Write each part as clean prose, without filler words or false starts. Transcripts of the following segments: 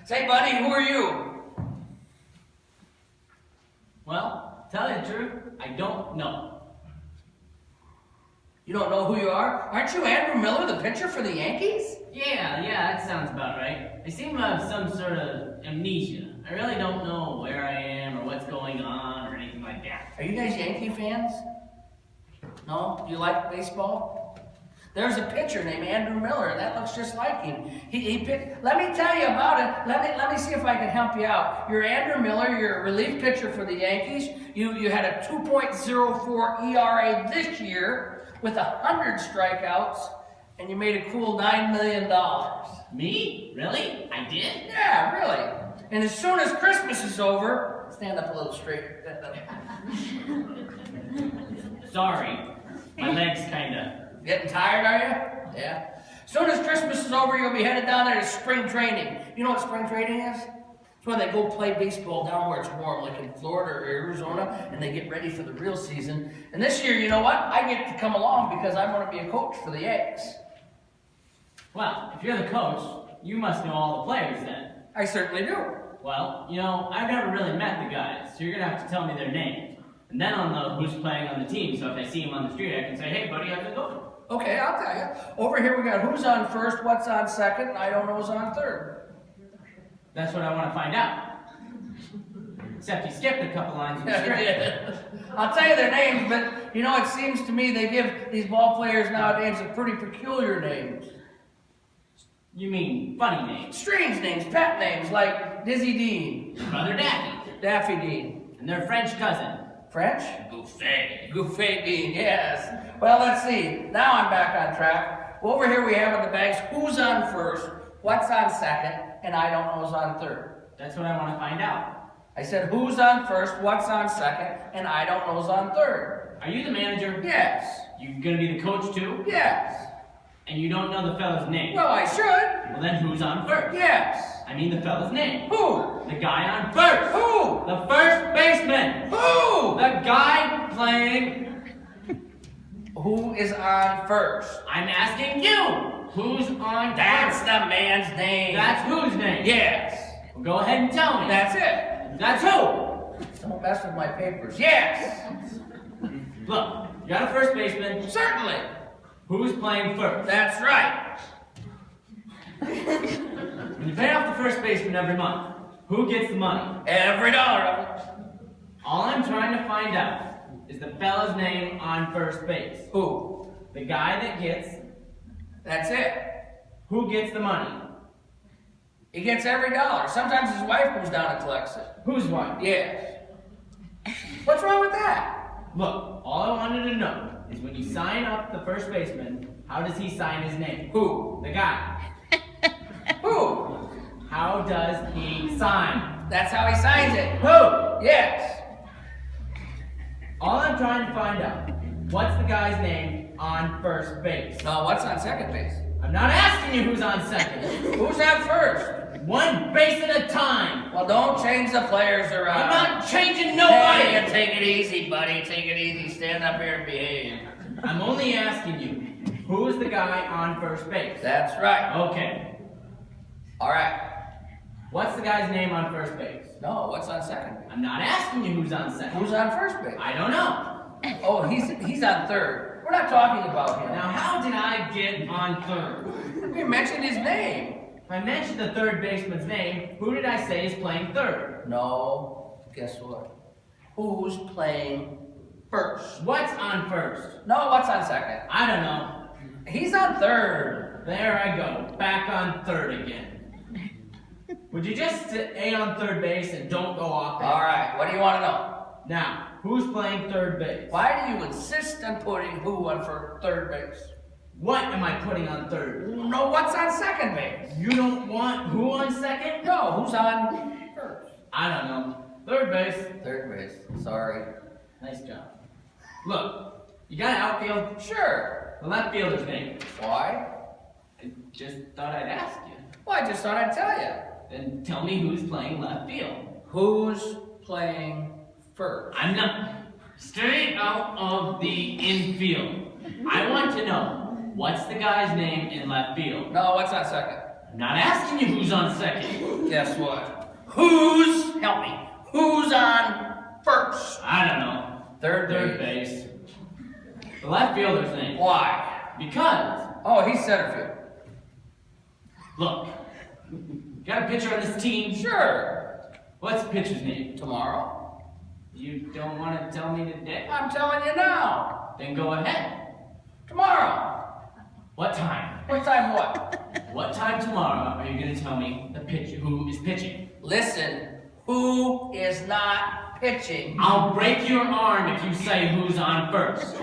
Say, buddy, who are you? Well, tell you the truth, I don't know. You don't know who you are? Aren't you Andrew Miller, the pitcher for the Yankees? Yeah, that sounds about right. I seem to have some sort of amnesia. I really don't know where I am or what's going on or anything like that. Are you guys Yankee fans? No? Do you like baseball? There's a pitcher named Andrew Miller. That looks just like him. He pitched. Let me tell you about it. Let me see if I can help you out. You're Andrew Miller. You're a relief pitcher for the Yankees. You had a 2.04 ERA this year with 100 strikeouts, and you made a cool $9 million. Me? Really? I did? Yeah, really. And as soon as Christmas is over, stand up a little straighter. Sorry. My leg's kinda... Getting tired, are you? Yeah. As soon as Christmas is over, you'll be headed down there to spring training. You know what spring training is? It's when they go play baseball down where it's warm, like in Florida or Arizona, and they get ready for the real season. And this year, you know what? I get to come along because I'm going to be a coach for the Yanks. Well, if you're the coach, you must know all the players then. I certainly do. Well, I've never really met the guys, so you're gonna have to tell me their names. And then I'll know who's playing on the team, so if I see him on the street, I can say, hey buddy, how's it going? Okay, I'll tell you. Over here we got who's on first, what's on second, and I don't know who's on third. That's what I want to find out. Except you skipped a couple lines in the script. I'll tell you their names, but it seems to me they give these ball players nowadays a pretty peculiar names. You mean funny names? Strange names, pet names, like Dizzy Dean. Brother Daffy. Daffy Dean. And their French cousin. French? Gouffet. Gouffet Dean, yes. Well, let's see. Now I'm back on track. Over here we have in the bags who's on first, what's on second, and I don't know who's on third. That's what I want to find out. I said who's on first, what's on second, and I don't know who's on third. Are you the manager? Yes. You gonna be the coach too? Yes. And you don't know the fella's name? Well, I should. Well, then who's on first? Yes. I mean the fella's name. Who? The guy on first. Who? The first baseman. Who? The guy playing. Who is on first? I'm asking you. Who's on That's first? the man's name. That's whose name? Yes. Well, go ahead and tell me. That's it. That's who? Don't mess with my papers. Yes. Look, you got a first baseman. Certainly. Who's playing first? That's right. When you pay off the first baseman every month, who gets the money? Every dollar of it. All I'm trying to find out is the fella's name on first base. Who? The guy that gets. That's it. Who gets the money? He gets every dollar. Sometimes his wife comes down and collects it. Whose wife? Yes. What's wrong with that? Look, all I wanted to know is when you sign up the first baseman, how does he sign his name? Who? The guy. Who? How does he sign? That's how he signs it. Who? Yes. All I'm trying to find out, what's the guy's name on first base? No, what's on second base? I'm not asking you who's on second. Who's on first? One base at a time. Well, don't change the players around. I'm not changing nobody. Hey, take it easy, buddy. Take it easy. Stand up here and behave. I'm only asking you, who's the guy on first base? That's right. Okay. All right. What's the guy's name on first base? No, what's on second base? I'm not asking you who's on second. Who's on first base? I don't know. Oh, he's on third. We're not talking about him. Now, how did I get on third? We mentioned his name. If I mentioned the third baseman's name, who did I say is playing third? No. Guess what? Who's playing first? What's on first? No, what's on second? I don't know. He's on third. There I go, back on third again. Would you just stay on third base and don't go off? All right. What do you want to know? Now, who's playing third base? Why do you insist on putting who on for third base? What am I putting on third? No, what's on second base? You don't want who on second? No, who's on first? I don't know. Third base. Third base. Sorry. Nice job. Look, you got an outfield? Sure. The left fielder's name. Why? I just thought I'd ask you. Well, I just thought I'd tell you. Then tell me who's playing left field. Who's playing first? I'm not. Stay out of the infield. I want to know, what's the guy's name in left field? No, what's on second? I'm not asking you who's on second. Guess what? Help me, who's on first? I don't know. Third Third base. base. The left fielder's name. Why? Because, Oh, he's center field. look, got a pitcher on this team. Sure. What's the pitcher's name? Tomorrow? You don't want to tell me today? I'm telling you now. Then go ahead. Tomorrow. What time? What time what? What time tomorrow are you going to tell me the pitcher who is pitching? Listen, who is not pitching? I'll break your arm if you say who's on first.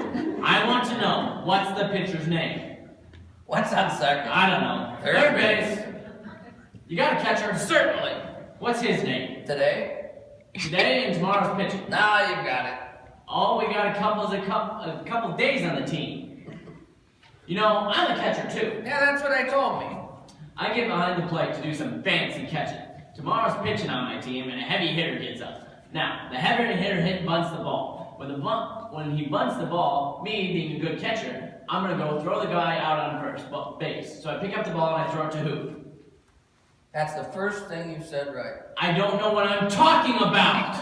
I want to know what's the pitcher's name. What's on second? I don't know. Third base. You got a catcher? Certainly. What's his name? Today? Today and tomorrow's pitching. Now you've got it. Oh, we got a couple days on the team. You know, I'm a catcher too. Yeah, that's what I told me. I get behind the plate to do some fancy catching. Tomorrow's pitching on my team, and a heavy hitter gets up. Now, the heavy hitter bunts the ball. When he bunts the ball, me being a good catcher, I'm gonna go throw the guy out on first base. So I pick up the ball and I throw it to who? That's the first thing you said right. I don't know what I'm talking about.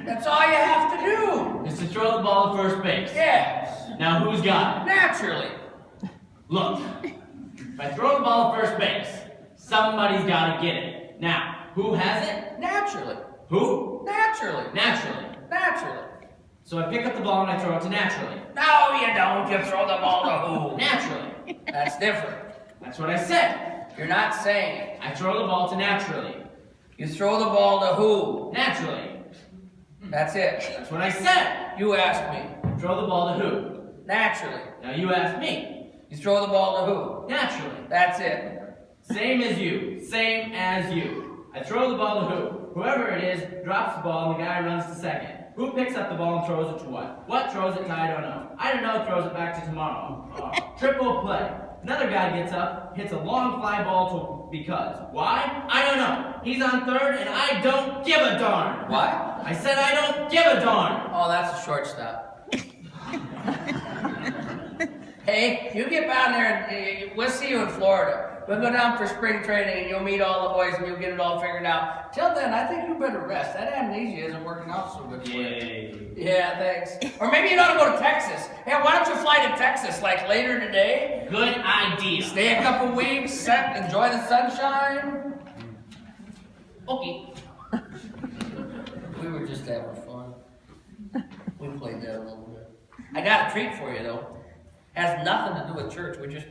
That's all you have to do. Is to throw the ball to first base. Yes. Now who's got it? Naturally. Look, if I throw the ball to first base, somebody's got to get it. Now, who has it? Naturally. Who? Naturally. Naturally. Naturally. So I pick up the ball and I throw it to naturally. No, you don't. You throw the ball to who? Naturally. That's different. That's what I said. You're not saying it. I throw the ball to naturally. You throw the ball to who? Naturally. That's it. That's what I said. You asked me. Throw the ball to who? Naturally. Now you ask me. You throw the ball to who? Naturally. That's it. Same as you. Same as you. I throw the ball to who? Whoever it is drops the ball and the guy runs to second. Who picks up the ball and throws it to what? What throws it to? I don't know. I don't know. Throws it back to tomorrow. Triple play. Another guy gets up, hits a long fly ball to because. Why? I don't know. He's on third and I don't give a darn. What? I said I don't give a darn. Oh, that's a shortstop. Hey, you get down there and we'll see you in Florida. We'll go down for spring training and you'll meet all the boys and you'll get it all figured out. Till then, I think you better rest. That amnesia isn't working out so good for you. Yay. Yeah, thanks. Or maybe you ought to go to Texas. Hey, why don't you fly to Texas like later today? Good idea. Stay a couple weeks, enjoy the sunshine. Okay. We were just having fun. We played that a little bit. I got a treat for you though. Has nothing to do with church. We just